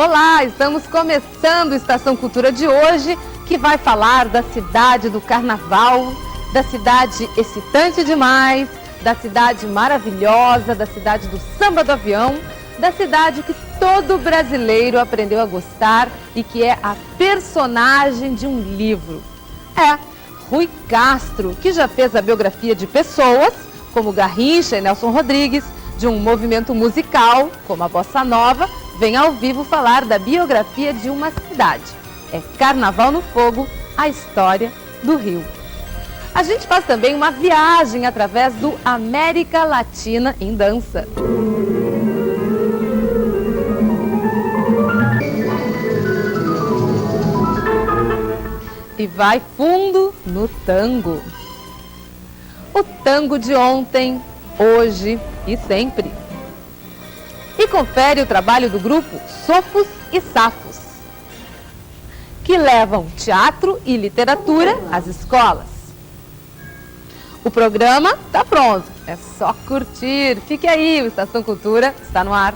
Olá, estamos começando a Estação Cultura de hoje, que vai falar da cidade do carnaval, da cidade excitante demais, da cidade maravilhosa, da cidade do samba do avião, da cidade que todo brasileiro aprendeu a gostar e que é a personagem de um livro. É Rui Castro, que já fez a biografia de pessoas, como Garrincha e Nelson Rodrigues, de um movimento musical, como a Bossa Nova, vem ao vivo falar da biografia de uma cidade. É Carnaval no Fogo, a história do Rio. A gente faz também uma viagem através do América Latina em dança. E vai fundo no tango. O tango de ontem, hoje e sempre. E confere o trabalho do grupo Sofos e Safos, que levam teatro e literatura às escolas. O programa está pronto, é só curtir. Fique aí, o Estação Cultura está no ar.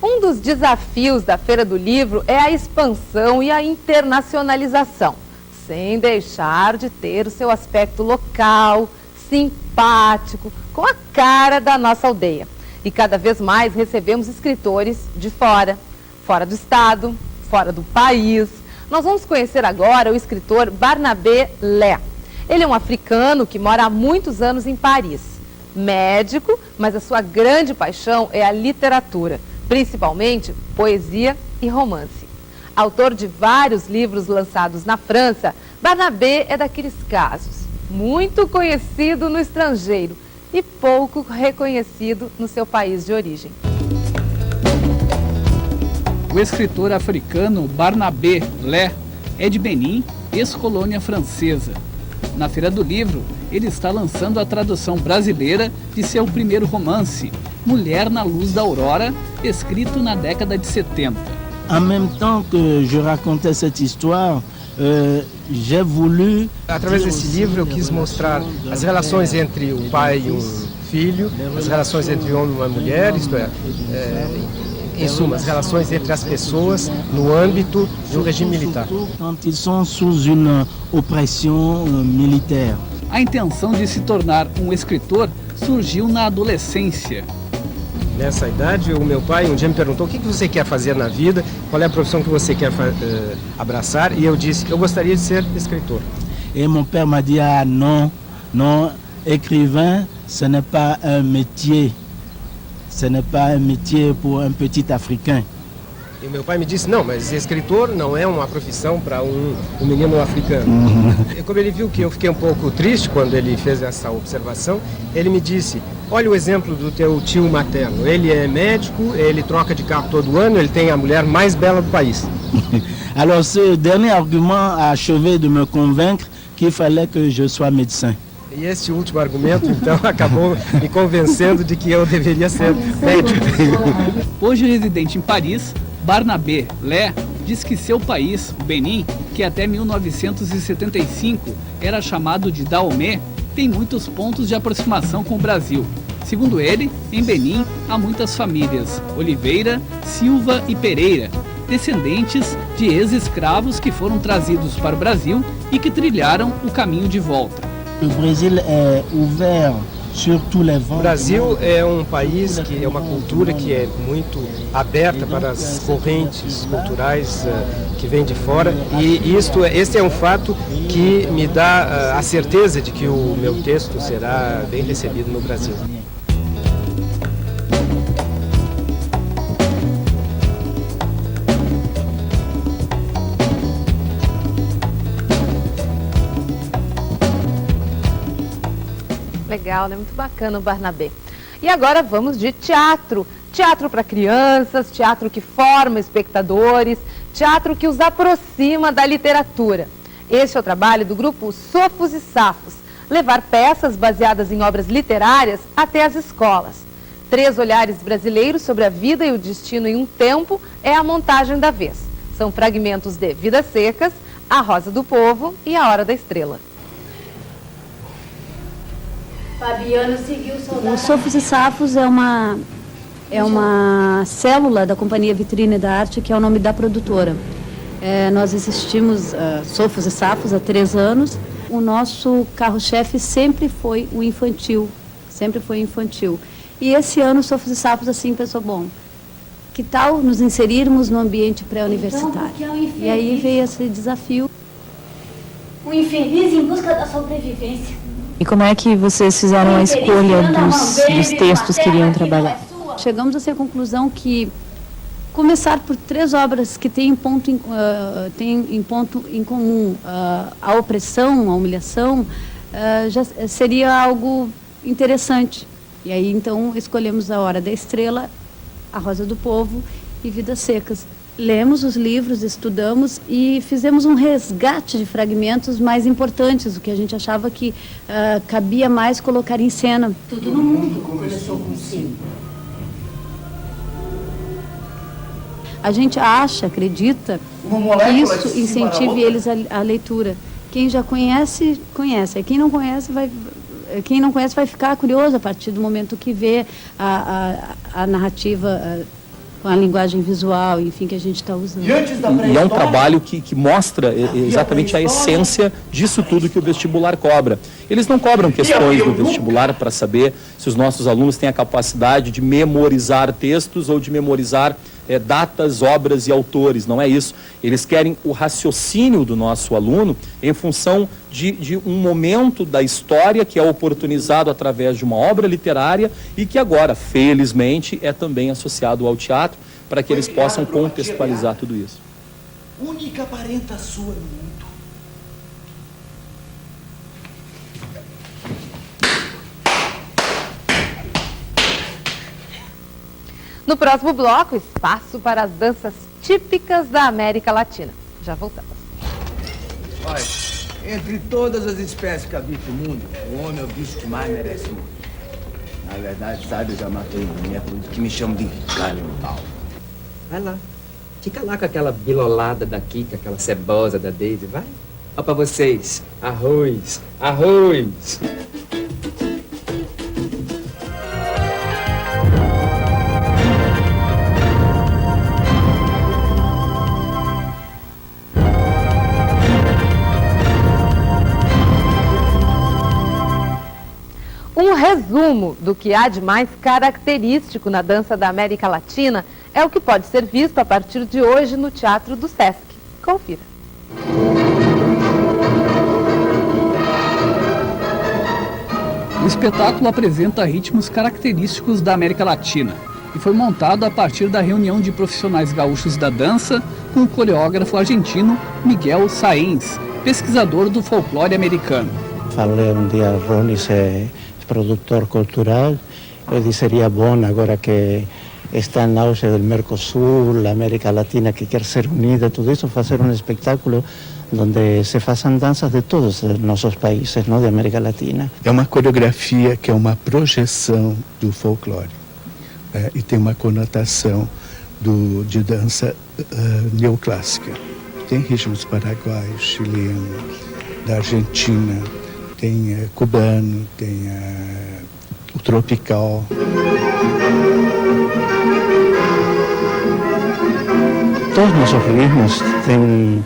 Um dos desafios da Feira do Livro é a expansão e a internacionalização, sem deixar de ter o seu aspecto local, simpático, com a cara da nossa aldeia. E cada vez mais recebemos escritores de fora do estado, fora do país. Nós vamos conhecer agora o escritor Barnabé Lé. Ele é um africano que mora há muitos anos em Paris. Médico, mas a sua grande paixão é a literatura, principalmente poesia e romance. Autor de vários livros lançados na França, Barnabé é daqueles casos, muito conhecido no estrangeiro e pouco reconhecido no seu país de origem. O escritor africano Barnabé Lé é de Benin, ex-colônia francesa. Na Feira do Livro, ele está lançando a tradução brasileira de seu primeiro romance, Mulher na Luz da Aurora, escrito na década de 70. En même temps que je racontais cette histoire, j'ai voulu... Através desse livro eu quis mostrar as relações entre um pai e um filho, as relações entre um homem e uma mulher, isto é, em suma, as relações entre as pessoas no âmbito de um regime militar. Quand ils sont sous une oppression militaire. A intenção de se tornar um escritor surgiu na adolescência. Nessa idade, o meu pai um dia me perguntou o que você quer fazer na vida, qual é a profissão que você quer abraçar, e eu disse que eu gostaria de ser escritor. Et mon père m'a dit, ah non, non, écrivain, ce n'est pas un métier. Ce n'est pas un métier pour un petit Africain. E meu pai me disse, não, mas escritor não é uma profissão para um menino africano. E como ele viu que eu fiquei um pouco triste quando ele fez essa observação, ele me disse, olha o exemplo do teu tio materno. Ele é médico, ele troca de carro todo ano, ele tem a mulher mais bela do país. Alors ce dernier argument a achevé de me convaincre qu'il fallait que je sois médecin. E esse último argumento, então, acabou me convencendo de que eu deveria ser médico. Hoje residente em Paris, Barnabé Lé diz que seu país, o Benin, que até 1975 era chamado de Dahomey, tem muitos pontos de aproximação com o Brasil. Segundo ele, em Benin há muitas famílias Oliveira, Silva e Pereira, descendentes de ex-escravos que foram trazidos para o Brasil e que trilharam o caminho de volta. O Brasil é ouvert sur tous les vents. O Brasil é um país que é uma cultura que é muito aberta para as correntes culturais que vêm de fora, e este é um fato que me dá a certeza de que o meu texto será bem recebido no Brasil. Legal, né? Muito bacana o Barnabé. E agora vamos de teatro. Teatro para crianças, teatro que forma espectadores, teatro que os aproxima da literatura. Este é o trabalho do grupo Sofos e Safos, levar peças baseadas em obras literárias até as escolas. 3 olhares brasileiros sobre a vida e o destino em um tempo é a montagem da vez. São fragmentos de Vidas Secas, A Rosa do Povo e A Hora da Estrela. Fabiano seguiu o Sofos e Safos é uma célula da Companhia Vitrine da Arte, que é o nome da produtora. Nós existimos, Sofos e Safos, há 3 anos. O nosso carro-chefe sempre foi o infantil, E esse ano, Sofos e Safos, assim, pensou, bom, que tal nos inserirmos no ambiente pré-universitário? E aí veio esse desafio. Um infeliz em busca da sobrevivência. E como é que vocês fizeram a escolha dos textos que iriam trabalhar? Chegamos a essa conclusão que começar por 3 obras que têm ponto em comum a opressão, a humilhação, já seria algo interessante. E aí, então, escolhemos A Hora da Estrela, A Rosa do Povo e Vidas Secas. Lemos os livros, estudamos e fizemos um resgate de fragmentos mais importantes, o que a gente achava que cabia mais colocar em cena. Tudo no mundo começou com 5. A gente acha, acredita, que isso incentive eles à leitura. Quem já conhece, conhece. Quem não conhece vai ficar curioso a partir do momento que vê a narrativa com a linguagem visual, enfim, que a gente está usando. E é um trabalho que mostra exatamente a essência disso tudo que o vestibular cobra. Eles não cobram questões do vestibular para saber se os nossos alunos têm a capacidade de memorizar textos ou de memorizar datas, obras e autores, não é isso. Eles querem o raciocínio do nosso aluno em função de um momento da história que é oportunizado através de uma obra literária e que agora, felizmente, é também associado ao teatro para que eles possam contextualizar tudo isso. Única parenta sua no mundo. No próximo bloco, espaço para as danças típicas da América Latina. Já voltamos. Olha, entre todas as espécies que habitam o mundo, o homem é o bicho que mais merece morrer. Na verdade, sabe, eu já matei mulher, por isso que me chamam de canibal. Vai lá. Fica lá com aquela bilolada da Kika, aquela cebosa da Daisy, vai. Ó pra vocês. Arroz, arroz. Um resumo do que há de mais característico na dança da América Latina é o que pode ser visto a partir de hoje no Teatro do Sesc. Confira. O espetáculo apresenta ritmos característicos da América Latina e foi montado a partir da reunião de profissionais gaúchos da dança com o coreógrafo argentino Miguel Sáenz, pesquisador do folclore americano. Falei um dia ao Rony, produtor cultural, eu disse seria bom agora que está em auge do Mercosul, a América Latina que quer ser unida, tudo isso, fazer um espetáculo onde se façam danças de todos os nossos países, não, de América Latina. É uma coreografia que é uma projeção do folclore, né? E tem uma conotação de dança neoclássica. Tem ritmos paraguaios, chilenos, da Argentina, tem cubano, tem o tropical. Todos nossos ritmos têm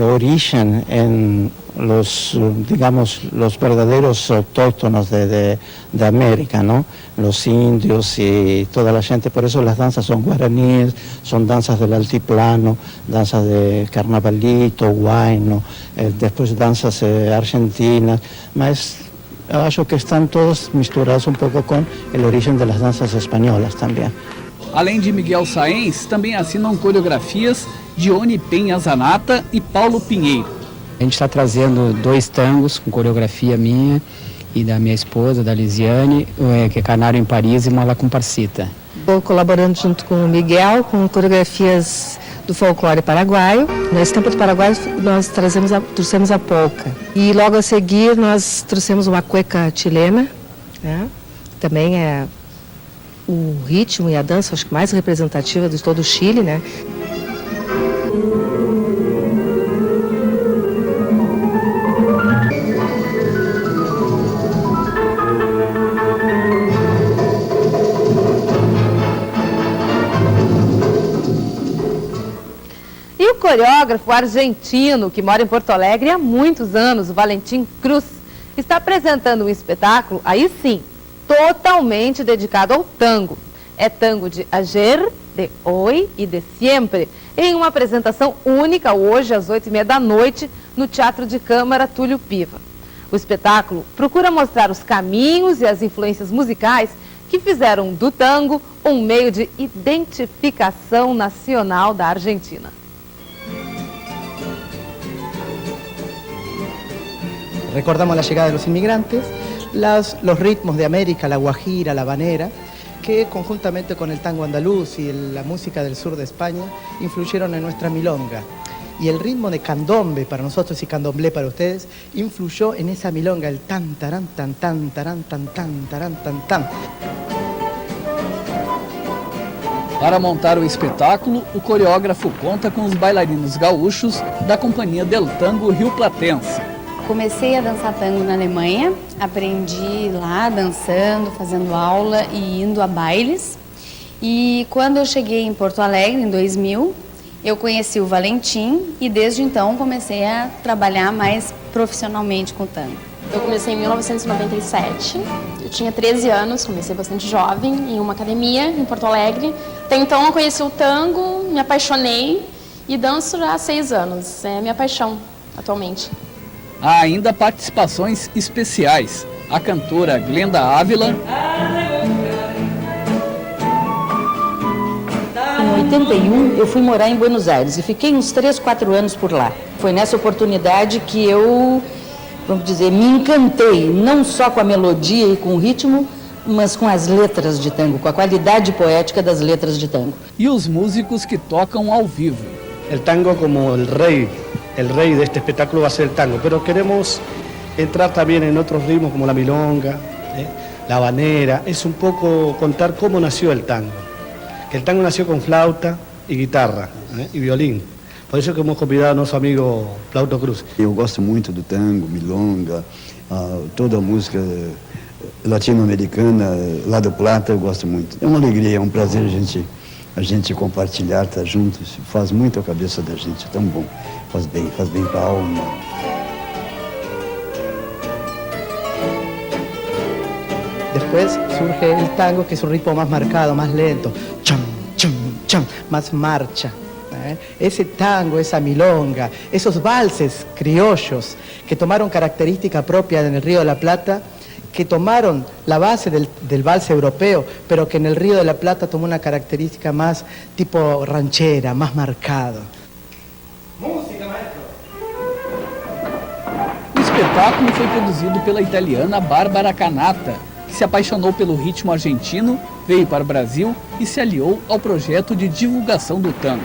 origem em los verdaderos autóctonos de América, ¿no? Los indios y toda la gente, por eso las danzas son guaraníes, son danzas del altiplano, danzas de carnavalito, huayno, después danzas argentinas, mas eu acho que estão todos misturados um pouco com o origen de las danzas espanholas também. Além de Miguel Sáenz, também assinam coreografias Dione Penha Zanata e Paulo Pinheiro. A gente está trazendo 2 tangos com coreografia minha e da minha esposa, da Lisiane, que é Canário em Paris e Mola Comparsita. Estou colaborando junto com o Miguel com coreografias do folclore paraguaio. Na estampa do Paraguai nós trouxemos a polca. E logo a seguir nós trouxemos uma cueca chilena, né? Também é o ritmo e a dança, acho que mais representativa de todo o Chile, né? E o coreógrafo argentino, que mora em Porto Alegre há muitos anos, o Valentim Cruz, está apresentando um espetáculo, aí sim, totalmente dedicado ao tango. É tango de ayer, de hoy e de siempre, em uma apresentação única hoje às 8h30 da noite no Teatro de Câmara Túlio Piva. O espetáculo procura mostrar os caminhos e as influências musicais que fizeram do tango um meio de identificação nacional da Argentina. Recordamos la llegada de los inmigrantes, los ritmos de América, la guajira, la habanera, que conjuntamente con el tango andaluz y la música del sur de España influyeron en nuestra milonga. Y el ritmo de candombe para nosotros y candomblé para ustedes influyó en esa milonga, el tan, tarán, tan, tan, tarán, tan, tan, tarán, tan, tan. Para montar o espetáculo, o coreógrafo conta com os bailarinos gaúchos da Companhia del Tango Rio Platense. Comecei a dançar tango na Alemanha, aprendi lá dançando, fazendo aula e indo a bailes. E quando eu cheguei em Porto Alegre, em 2000, eu conheci o Valentim e desde então comecei a trabalhar mais profissionalmente com o tango. Eu comecei em 1997, eu tinha 13 anos, comecei bastante jovem em uma academia em Porto Alegre. Até então eu conheci o tango, me apaixonei e danço já há 6 anos, é minha paixão atualmente. Há ainda participações especiais. A cantora Glenda Ávila. Em 81, eu fui morar em Buenos Aires e fiquei uns 3, 4 anos por lá. Foi nessa oportunidade que eu, vamos dizer, me encantei, não só com a melodia e com o ritmo, mas com as letras de tango, com a qualidade poética das letras de tango. E os músicos que tocam ao vivo. El tango como el rey de este espectáculo va a ser el tango, pero queremos entrar también en otros ritmos como la milonga, la habanera. Es un poco contar cómo nació el tango. Que el tango nació con flauta y guitarra y violín. Por eso que hemos convidado a nosso amigo Plauto Cruz. Eu gosto muito do tango, milonga, toda a música latino-americana, lá do Plata, eu gosto muito. É uma alegria, é um prazer a gente compartilhar, estar juntos, faz muito a cabeça da gente, é tão bom, faz bem para a alma. Después surge el tango, que es un ritmo más marcado, más lento, cham, cham, cham, más marcha. Ese tango, esa milonga, esos valses criollos que tomaron característica propia en el Río de la Plata, que tomaron la base del vals europeo, pero que en el Río de la Plata tomó una característica más tipo ranchera, más marcado. Música, maestro! O espetáculo foi produzido pela italiana Bárbara Cannata, que se apaixonou pelo ritmo argentino, veio para o Brasil e se aliou ao projeto de divulgação do tango.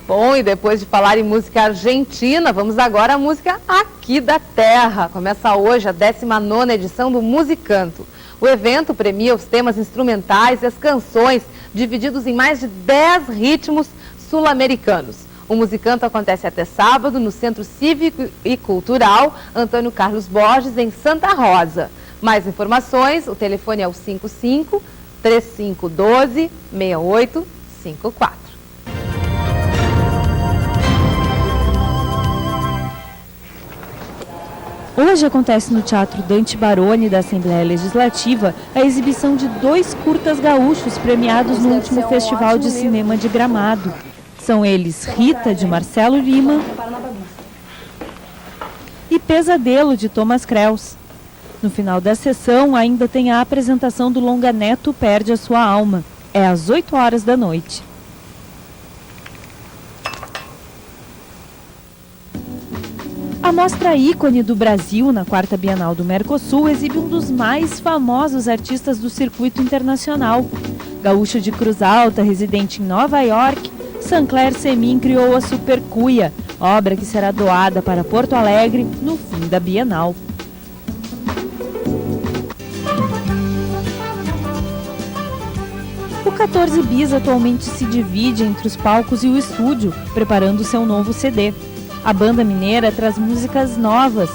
Bom, e depois de falar em música argentina, vamos agora à música aqui da terra. Começa hoje a 19ª edição do Musicanto. O evento premia os temas instrumentais e as canções, divididos em mais de 10 ritmos sul-americanos. O Musicanto acontece até sábado no Centro Cívico e Cultural Antônio Carlos Borges, em Santa Rosa. Mais informações, o telefone é o 55-3512-6854. Hoje acontece no Teatro Dante Baroni da Assembleia Legislativa a exibição de 2 curtas gaúchos premiados no último Festival de Cinema de Gramado. São eles Rita, de Marcelo Lima, e Pesadelo, de Thomas Kreus. No final da sessão ainda tem a apresentação do longa Neto Perde a Sua Alma. É às 8 horas da noite. A mostra ícone do Brasil, na 4ª Bienal do Mercosul, exibe um dos mais famosos artistas do circuito internacional. Gaúcho de Cruz Alta, residente em Nova York, Sancler Semin criou a Super Cuia, obra que será doada para Porto Alegre no fim da Bienal. O 14 Bis atualmente se divide entre os palcos e o estúdio, preparando seu novo CD. A banda mineira traz músicas novas,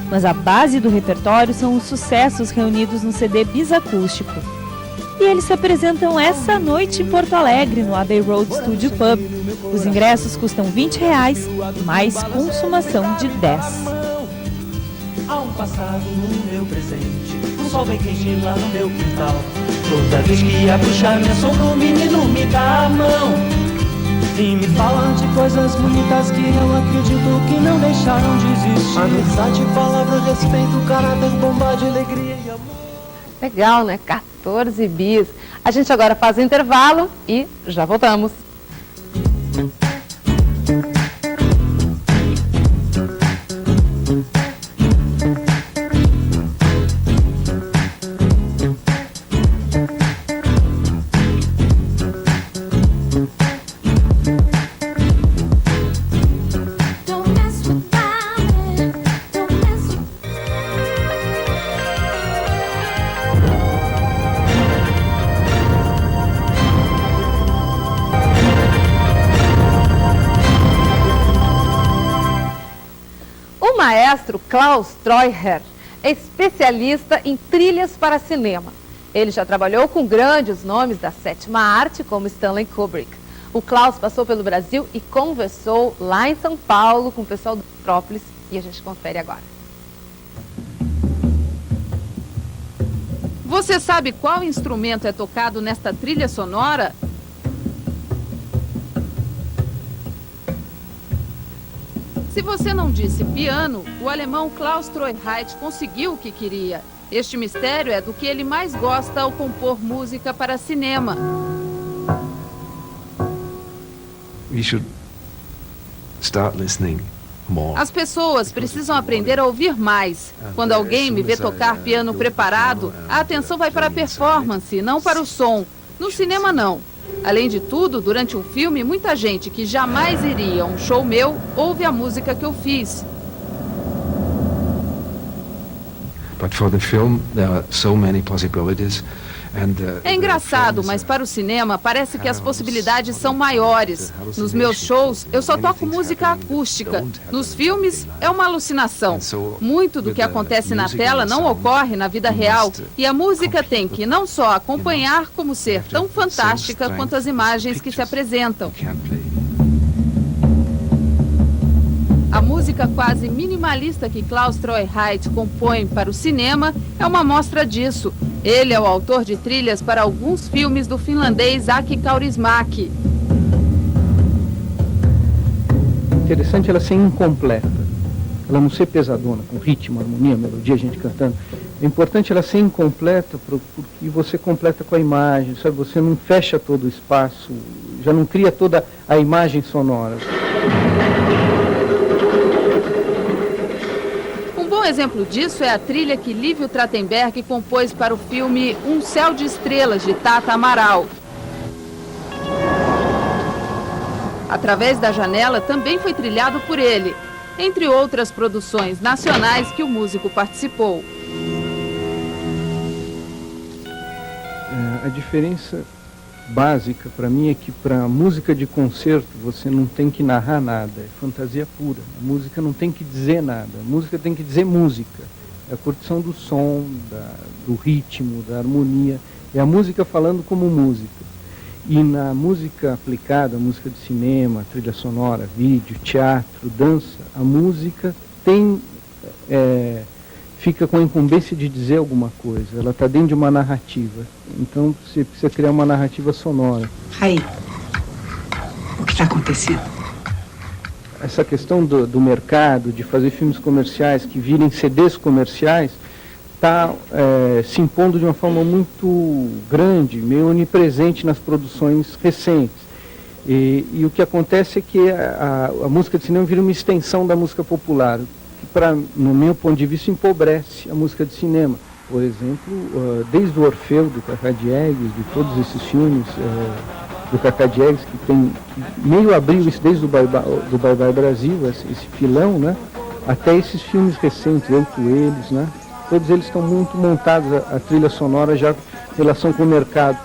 mas a base do repertório são os sucessos reunidos no CD Bis Acústico. E eles se apresentam essa noite em Porto Alegre, no Abbey Road Studio Pub. Os ingressos custam R$20, mais consumação de 10. Há um passado no meu presente, o sol bem quente lá no meu quintal. Toda vez que abro já me assombro, o menino me dá a mão e me falam de coisas bonitas que eu acredito que não deixaram de existir. Amizade, palavra, respeito, caráter, bondade, alegria e amor. Legal, né? 14 bis. A gente agora faz o intervalo e já voltamos. O maestro Klaus Treuher é especialista em trilhas para cinema. Ele já trabalhou com grandes nomes da sétima arte, como Stanley Kubrick. O Klaus passou pelo Brasil e conversou lá em São Paulo com o pessoal do Metrópolis e a gente confere agora. Você sabe qual instrumento é tocado nesta trilha sonora? Se você não disse piano, o alemão Klaus Treuher conseguiu o que queria. Este mistério é do que ele mais gosta ao compor música para cinema. You should start listening more. As pessoas precisam aprender a ouvir mais. Quando alguém me vê tocar piano preparado, a atenção vai para a performance, não para o som. No cinema, não. Além de tudo, durante um filme, muita gente que jamais iria a um show meu ouve a música que eu fiz. But for the film, there are so many possibilities. É engraçado, mas para o cinema parece que as possibilidades são maiores. Nos meus shows, eu só toco música acústica. Nos filmes, é uma alucinação. Muito do que acontece na tela não ocorre na vida real. E a música tem que não só acompanhar, como ser tão fantástica quanto as imagens que se apresentam. A música quase minimalista que Klaus Treuher compõe para o cinema é uma mostra disso. Ele é o autor de trilhas para alguns filmes do finlandês Aki Kaurismäki. Interessante ela ser incompleta, ela não ser pesadona, com ritmo, harmonia, melodia, gente cantando. É importante ela ser incompleta porque você completa com a imagem, sabe? Você não fecha todo o espaço, já não cria toda a imagem sonora. Um exemplo disso é a trilha que Lívio Trachtenberg compôs para o filme Um Céu de Estrelas, de Tata Amaral. Através da Janela também foi trilhado por ele, entre outras produções nacionais que o músico participou. A diferença básica para mim é que para música de concerto você não tem que narrar nada, é fantasia pura. A música não tem que dizer nada, a música tem que dizer música. É a curtição do som, do ritmo, da harmonia, é a música falando como música. E na música aplicada, música de cinema, trilha sonora, vídeo, teatro, dança, a música fica com a incumbência de dizer alguma coisa, ela está dentro de uma narrativa. Então você precisa criar uma narrativa sonora. Aí, o que está acontecendo? Essa questão do mercado, de fazer filmes comerciais que virem CDs comerciais, está se impondo de uma forma muito grande, meio onipresente nas produções recentes. E o que acontece é que a música de cinema vira uma extensão da música popular, que, no meu ponto de vista, empobrece a música de cinema. Por exemplo, desde o Orfeu, do Cacá Diegues, de todos esses filmes do Cacá Diegues, que meio abriu isso desde o Bye Bye Brasil, esse filão, né? Até esses filmes recentes, Eu Com Eles, né? Todos eles estão muito montados, a trilha sonora já em relação com o mercado.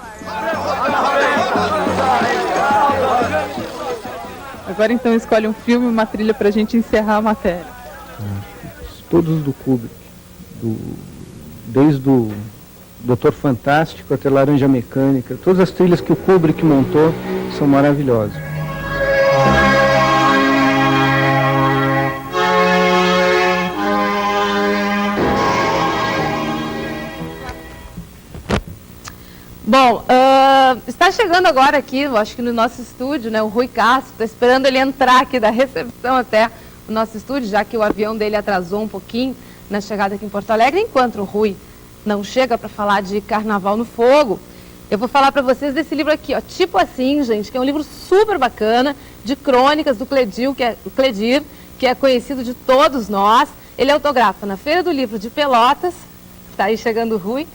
Agora então escolhe um filme e uma trilha pra gente encerrar a matéria. Todos do Kubrick, desde o Doutor Fantástico até Laranja Mecânica, todas as trilhas que o Kubrick montou são maravilhosas. Bom, está chegando agora aqui, eu acho que no nosso estúdio, né, o Rui Castro, está esperando ele entrar aqui da recepção até o nosso estúdio, já que o avião dele atrasou um pouquinho na chegada aqui em Porto Alegre. Enquanto o Rui não chega para falar de Carnaval no Fogo, eu vou falar para vocês desse livro aqui, ó, Tipo Assim, gente, que é um livro super bacana, de crônicas do Cledir, que é conhecido de todos nós. Ele autografa na Feira do Livro de Pelotas, está aí chegando o Rui.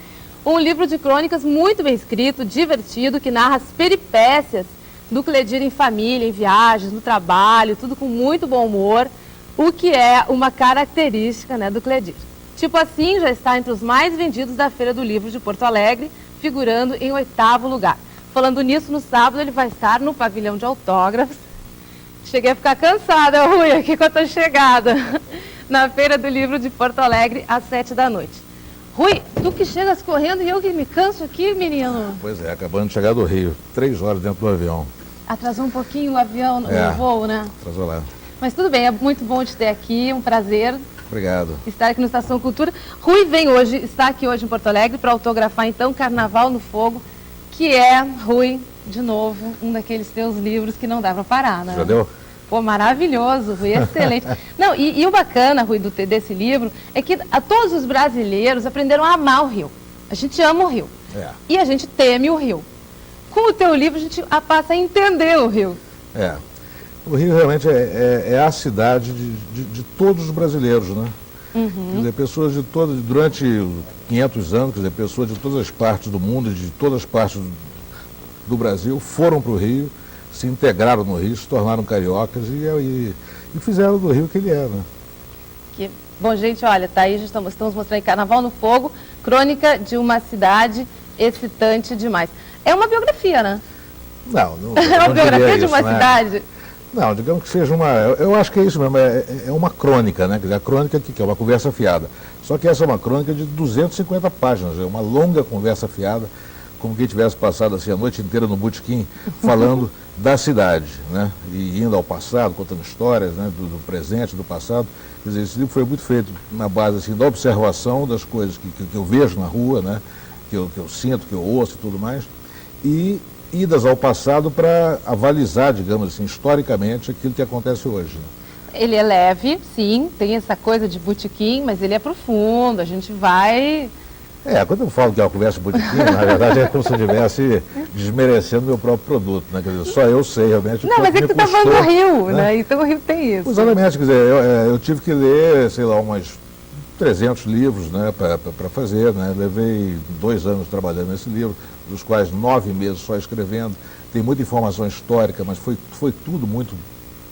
Um livro de crônicas muito bem escrito, divertido, que narra as peripécias do Cledir em família, em viagens, no trabalho, tudo com muito bom humor, o que é uma característica, né, do Cledir. Tipo Assim já está entre os mais vendidos da Feira do Livro de Porto Alegre, figurando em 8º lugar. Falando nisso, no sábado ele vai estar no pavilhão de autógrafos. Cheguei a ficar cansada, Rui, aqui com a tua chegada, na Feira do Livro de Porto Alegre, às 7 da noite. Rui, tu que chegas correndo e eu que me canso aqui, menino. Pois é, acabando de chegar do Rio, 3 horas dentro do avião. Atrasou um pouquinho o avião, o voo, né? Atrasou lá. Mas tudo bem, é muito bom te ter aqui, um prazer. Obrigado. Estar aqui no Estação Cultura. Rui está aqui hoje em Porto Alegre para autografar então Carnaval no Fogo, que é, Rui, de novo, um daqueles teus livros que não dá para parar, né? Já deu? Pô, maravilhoso, Rui, excelente. Não, e o bacana, Rui, desse livro, é que todos os brasileiros aprenderam a amar o Rio. A gente ama o Rio. E a gente teme o Rio. Com o teu livro, a gente passa a entender o Rio. O Rio realmente é a cidade de todos os brasileiros, né? Quer dizer, pessoas de todas, durante 500 anos, quer dizer, pessoas de todas as partes do mundo, de todas as partes do Brasil, foram para o Rio, se integraram no Rio, se tornaram cariocas e fizeram do Rio o que ele é, né? Bom, gente, olha, tá aí, estamos mostrando aí Carnaval no Fogo, crônica de uma cidade excitante demais. É uma biografia, né? Não é uma biografia de uma cidade? Não, digamos que seja uma... Eu acho que é isso mesmo, é uma crônica, né? Quer dizer, a crônica que é uma conversa fiada. Só que essa é uma crônica de 250 páginas, é uma longa conversa fiada, como quem tivesse passado assim, a noite inteira no botequim falando da cidade, né? E indo ao passado, contando histórias, né? do presente, do passado. Quer dizer, esse livro foi muito feito na base assim, da observação das coisas que eu vejo na rua, né? Que eu sinto, que eu ouço e tudo mais, e idas ao passado para avalizar, digamos assim, historicamente aquilo que acontece hoje. Né? Ele é leve, sim, tem essa coisa de botequim, mas ele é profundo, a gente vai... Quando eu falo que é uma conversa botequim, na verdade é como se eu estivesse desmerecendo meu próprio produto, né? Quer dizer, só eu sei realmente o que Não, mas é que tu está falando do Rio, né? Então o Rio tem isso. Exatamente, quer dizer, eu tive que ler, sei lá, umas 300 livros, né, para fazer, né? Levei 2 anos trabalhando nesse livro, dos quais 9 meses só escrevendo. Tem muita informação histórica, mas foi tudo muito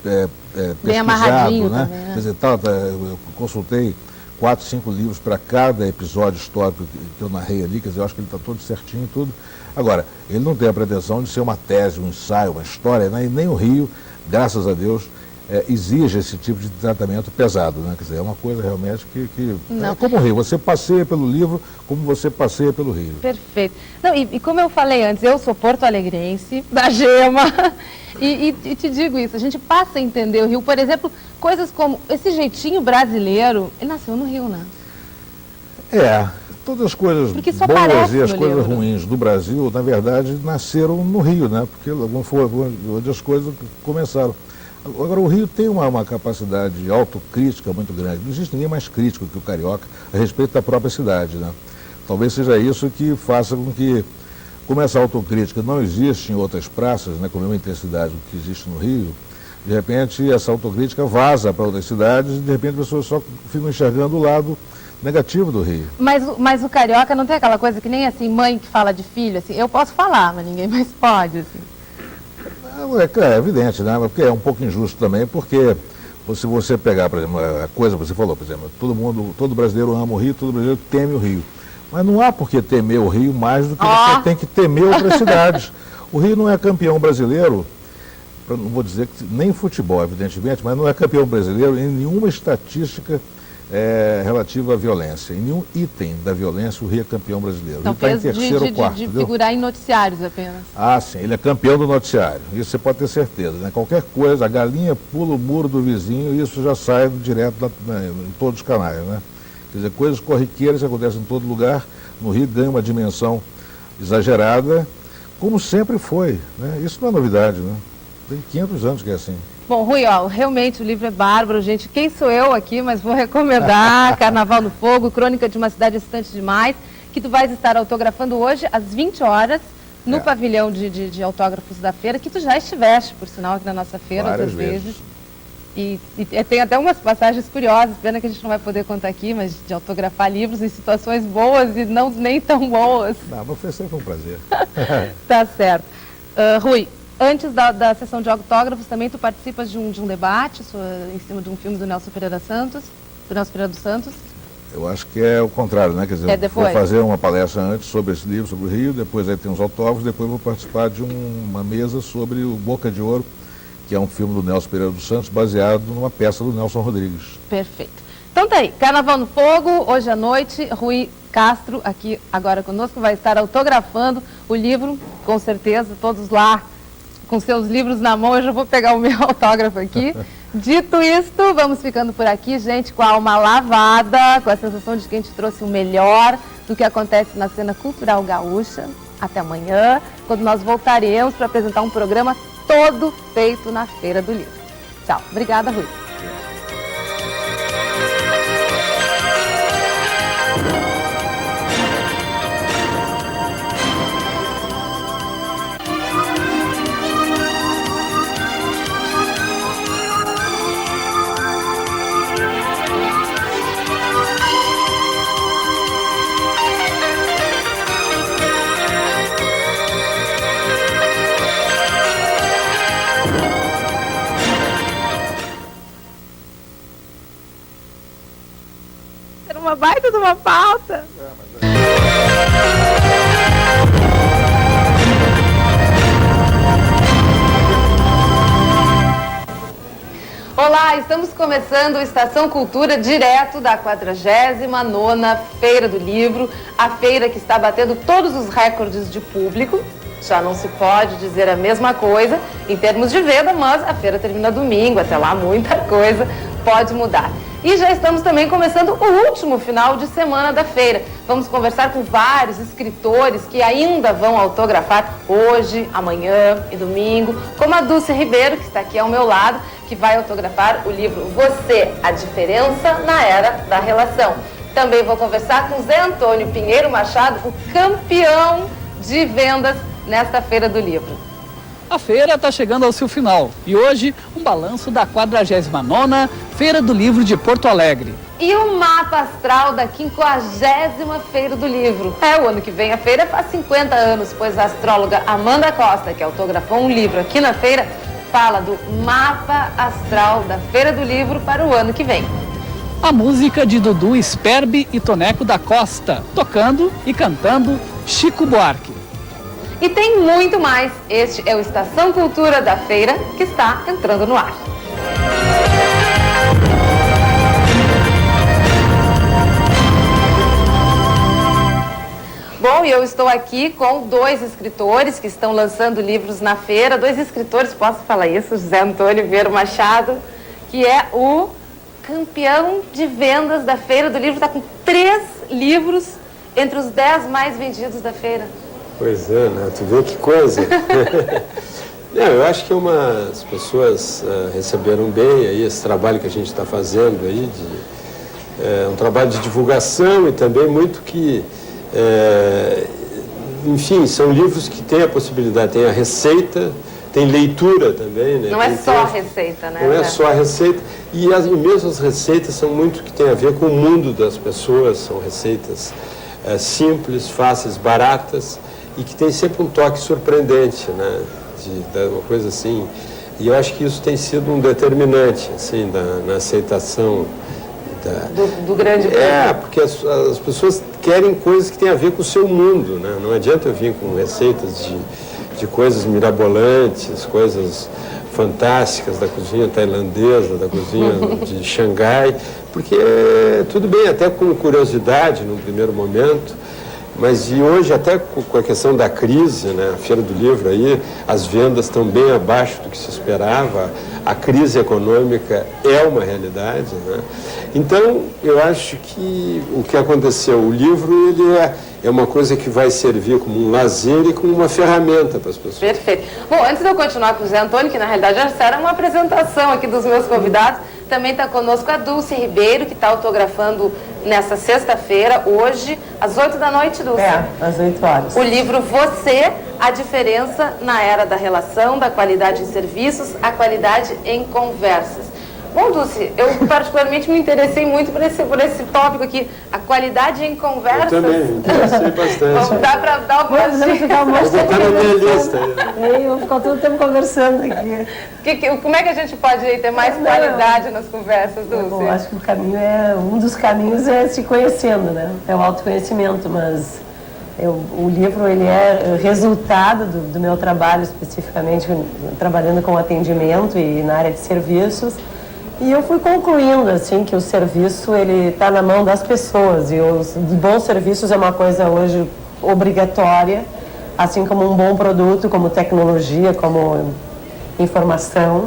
pesquisado, né? Também, né? Quer dizer, eu consultei 4, 5 livros para cada episódio histórico que eu narrei ali, quer dizer, eu acho que ele está todo certinho e tudo. Agora, ele não tem a pretensão de ser uma tese, um ensaio, uma história, né? E nem o Rio, graças a Deus, exige esse tipo de tratamento pesado, né? Quer dizer, é uma coisa realmente que é como o Rio, você passeia pelo livro como você passeia pelo Rio. Perfeito. Não, e como eu falei antes, eu sou porto-alegrense, da Gema, e te digo isso, a gente passa a entender o Rio, por exemplo, coisas como esse jeitinho brasileiro, ele nasceu no Rio, né? Todas as coisas boas e as coisas ruins do Brasil, na verdade, nasceram no Rio, né? Porque foi onde as coisas começaram. Agora, o Rio tem uma capacidade autocrítica muito grande. Não existe ninguém mais crítico que o carioca a respeito da própria cidade, né? Talvez seja isso que faça com que, como essa autocrítica não existe em outras praças, né, com a mesma intensidade que existe no Rio, de repente essa autocrítica vaza para outras cidades e de repente as pessoas só ficam enxergando o lado negativo do Rio. Mas o carioca não tem aquela coisa que nem assim, mãe que fala de filho, assim, eu posso falar, mas ninguém mais pode, assim. É evidente, né? Porque é um pouco injusto também, porque se você pegar, por exemplo, a coisa que você falou, por exemplo, todo brasileiro ama o Rio, todo brasileiro teme o Rio. Mas não há por que temer o Rio mais do que você tem que temer outras cidades. O Rio não é campeão brasileiro não vou dizer que nem futebol, evidentemente, mas não é campeão brasileiro em nenhuma estatística relativa à violência. Em nenhum item da violência o Rio é campeão brasileiro. Então, ele está em terceiro ou quarto. De figurar em noticiários apenas. Ah, sim, ele é campeão do noticiário. Isso você pode ter certeza, né? Qualquer coisa, a galinha pula o muro do vizinho, isso já sai direto em todos os canais, né? Quer dizer, coisas corriqueiras que acontecem em todo lugar, no Rio ganha uma dimensão exagerada, como sempre foi, né? Isso não é novidade, né? Tem 500 anos que é assim. Bom, Rui, realmente o livro é bárbaro, gente. Quem sou eu aqui, mas vou recomendar Carnaval no Fogo, Crônica de uma Cidade Distante Demais, que tu vais estar autografando hoje às 20 horas no pavilhão de autógrafos da feira, que tu já estiveste, por sinal, aqui na nossa feira outras vezes. E tem até umas passagens curiosas, pena que a gente não vai poder contar aqui, mas de autografar livros em situações boas e não nem tão boas. Não, mas foi sempre um prazer. Tá certo. Rui, antes da sessão de autógrafos, também tu participas de um debate em cima de um filme do Nelson Pereira dos Santos. Eu acho que é o contrário, né? Quer dizer, eu vou fazer uma palestra antes sobre esse livro, sobre o Rio, depois aí tem os autógrafos, depois vou participar de uma mesa sobre o Boca de Ouro, que é um filme do Nelson Pereira dos Santos, baseado numa peça do Nelson Rodrigues. Perfeito. Então tá aí, Carnaval no Fogo, hoje à noite, Rui Castro, aqui agora conosco, vai estar autografando o livro, com certeza, todos lá com seus livros na mão, eu já vou pegar o meu autógrafo aqui. Dito isto, vamos ficando por aqui, gente, com a alma lavada, com a sensação de que a gente trouxe o melhor do que acontece na cena cultural gaúcha. Até amanhã, quando nós voltaremos para apresentar um programa todo feito na Feira do Livro. Tchau. Obrigada, Rui. Uma baita de uma pauta. Olá, estamos começando o Estação Cultura direto da 49ª Feira do Livro, a feira que está batendo todos os recordes de público. Já não se pode dizer a mesma coisa em termos de venda, mas a feira termina domingo, até lá muita coisa pode mudar. E já estamos também começando o último final de semana da feira. Vamos conversar com vários escritores que ainda vão autografar hoje, amanhã e domingo, como a Dulce Ribeiro, que está aqui ao meu lado, que vai autografar o livro Você, a Diferença na Era da Relação. Também vou conversar com Zé Antônio Pinheiro Machado, o campeão de vendas nesta Feira do Livro. A feira está chegando ao seu final e hoje um balanço da 49ª Feira do Livro de Porto Alegre. E o mapa astral da 50ª Feira do Livro. O ano que vem a feira faz 50 anos, pois a astróloga Amanda Costa, que autografou um livro aqui na feira, fala do mapa astral da Feira do Livro para o ano que vem. A música de Dudu Sperbi e Toneco da Costa, tocando e cantando Chico Buarque. E tem muito mais. Este é o Estação Cultura da Feira, que está entrando no ar. Bom, e eu estou aqui com dois escritores que estão lançando livros na feira. Dois escritores, posso falar isso? José Antônio Pinheiro Machado, que é o campeão de vendas da Feira do Livro. Está com 3 livros entre os 10 mais vendidos da feira. Pois é, né? Tu vê que coisa. Não, eu acho que as pessoas receberam bem aí esse trabalho que a gente está fazendo aí, um trabalho de divulgação e também muito que, enfim, são livros que têm a possibilidade, tem a receita, tem leitura também, né? Não é só a receita, né? Não é só a receita, e mesmo as receitas são muito que tem a ver com o mundo das pessoas, são receitas simples, fáceis, baratas, e que tem sempre um toque surpreendente, né? De uma coisa assim. E eu acho que isso tem sido um determinante, assim, na aceitação do grande público. Porque as pessoas querem coisas que têm a ver com o seu mundo, né? Não adianta eu vir com receitas de coisas mirabolantes, coisas fantásticas da cozinha tailandesa, da cozinha de Xangai, porque tudo bem, até com curiosidade no primeiro momento, mas e hoje até com a questão da crise, né, a Feira do Livro aí, as vendas estão bem abaixo do que se esperava, a crise econômica é uma realidade, né? Então, eu acho que o que aconteceu, o livro ele é uma coisa que vai servir como um lazer e como uma ferramenta para as pessoas. Perfeito. Bom, antes de eu continuar com o José Antônio, que na realidade já era uma apresentação aqui dos meus convidados, também está conosco a Dulce Ribeiro, que está autografando nessa sexta-feira, hoje, às 8 da noite, Dulce. Às 8 horas. O livro Você, a diferença na era da relação, da qualidade em serviços, a qualidade em conversas. Bom, Dulce, eu particularmente me interessei muito por esse tópico aqui, a qualidade em conversas. Eu também, me interessei bastante. Dá para dar algumas dicas? Vou botar na minha lista. Eu vou ficar todo o tempo conversando aqui. Como é que a gente pode ter mais qualidade nas conversas, Dulce? Bom, acho que o caminho um dos caminhos é se conhecendo, né? É o autoconhecimento, mas o livro ele é resultado do meu trabalho, especificamente trabalhando com atendimento e na área de serviços. E eu fui concluindo assim que o serviço ele está na mão das pessoas e os bons serviços é uma coisa hoje obrigatória, assim como um bom produto, como tecnologia, como informação.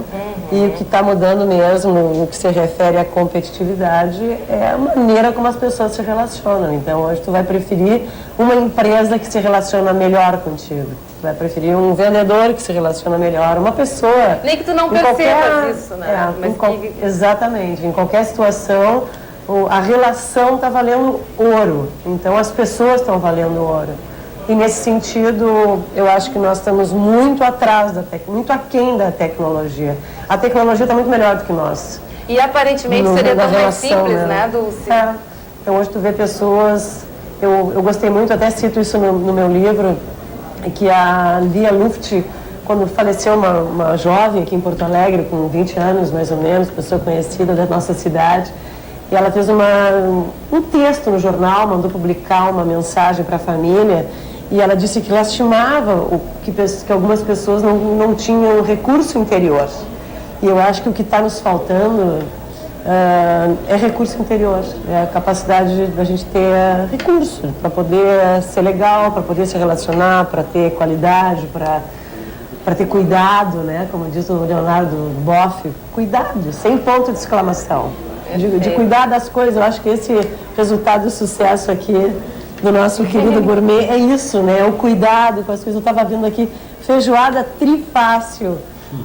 E o que está mudando mesmo no que se refere à competitividade é a maneira como as pessoas se relacionam. Então hoje tu vai preferir uma empresa que se relaciona melhor contigo. Tu vai preferir um vendedor que se relaciona melhor, uma pessoa... Nem que tu não percebas isso, né? Exatamente. Em qualquer situação, a relação está valendo ouro. Então as pessoas estão valendo ouro. E nesse sentido, eu acho que nós estamos muito atrás, muito aquém da tecnologia. A tecnologia está muito melhor do que nós. E aparentemente seria tão mais simples, né, Dulce? Então hoje tu vê pessoas... Eu gostei muito, até cito isso no meu livro, que a Lia Luft, quando faleceu uma jovem aqui em Porto Alegre, com 20 anos mais ou menos, pessoa conhecida da nossa cidade, e ela fez um texto no jornal, mandou publicar uma mensagem para a família, e ela disse que lastimava que algumas pessoas não tinham recurso interior. E eu acho que o que está nos faltando é recurso interior, é a capacidade da gente ter recurso para poder ser legal, para poder se relacionar, para ter qualidade, para ter cuidado, né? Como diz o Leonardo Boff, cuidado, sem ponto de exclamação. De cuidar das coisas. Eu acho que esse resultado do sucesso aqui do nosso querido gourmet é isso, né? É o cuidado com as coisas. Eu estava vendo aqui feijoada trifácil.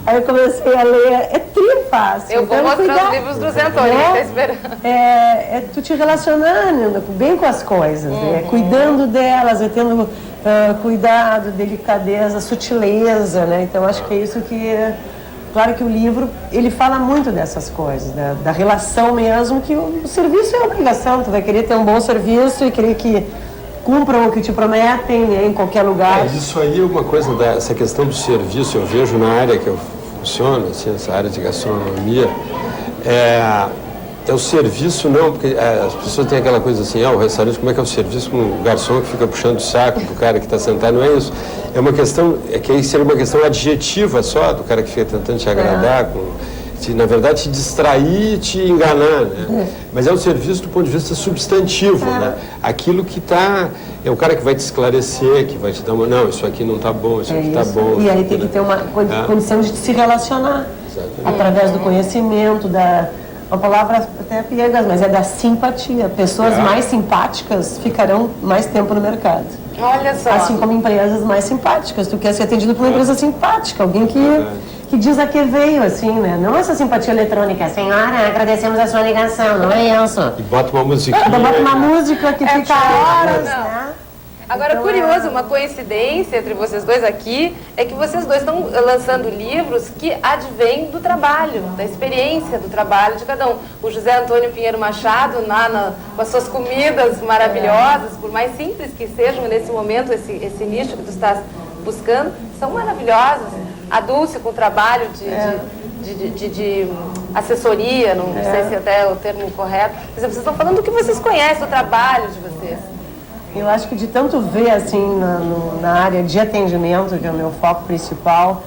Aí eu comecei a ler, é trifácil. Eu vou mostrar os livros do José Antônio, tá esperando. É tu te relacionando bem com as coisas, cuidando delas, tendo cuidado, delicadeza, sutileza, né? Então acho que é isso que... Claro que o livro, ele fala muito dessas coisas, né? Da relação mesmo, que o serviço é obrigação, tu vai querer ter um bom serviço e querer que cumpram o que te prometem, né, em qualquer lugar. Isso aí é uma coisa, essa questão do serviço, eu vejo na área que eu funciono, assim, essa área de gastronomia, é o serviço não, porque as pessoas têm aquela coisa assim, o restaurante, como é que é o serviço com o garçom que fica puxando o saco do cara que está sentado, não é isso. É uma questão, que aí seria uma questão adjetiva só, do cara que fica tentando te agradar, na verdade te distrair e te enganar, né? Mas é um serviço do ponto de vista substantivo, né? Aquilo que é o cara que vai te esclarecer, que vai te dar não, isso aqui não está bom, isso aqui está bom. E aí tem que ter uma condição de se relacionar. Exatamente. Através do conhecimento, uma palavra até piegas, mas é da simpatia. Pessoas mais simpáticas ficarão mais tempo no mercado. Olha só. Assim como empresas mais simpáticas. Tu quer ser atendido por uma empresa simpática, alguém que diz a que veio, assim, né? Não essa simpatia eletrônica. Senhora, agradecemos a sua ligação, não é isso? E bota uma musiquinha. Bota uma música que fica horas, né? Agora, então, curioso, uma coincidência entre vocês dois aqui é que vocês dois estão lançando livros que advêm do trabalho, da experiência do trabalho de cada um. O José Antônio Pinheiro Machado, com as suas comidas maravilhosas, por mais simples que sejam nesse momento, esse nicho que tu estás buscando, são maravilhosas. A Dulce com o trabalho de assessoria, não sei se até é o termo correto. Vocês estão falando do que vocês conhecem, do trabalho de vocês. Eu acho que de tanto ver assim na área de atendimento, que é o meu foco principal,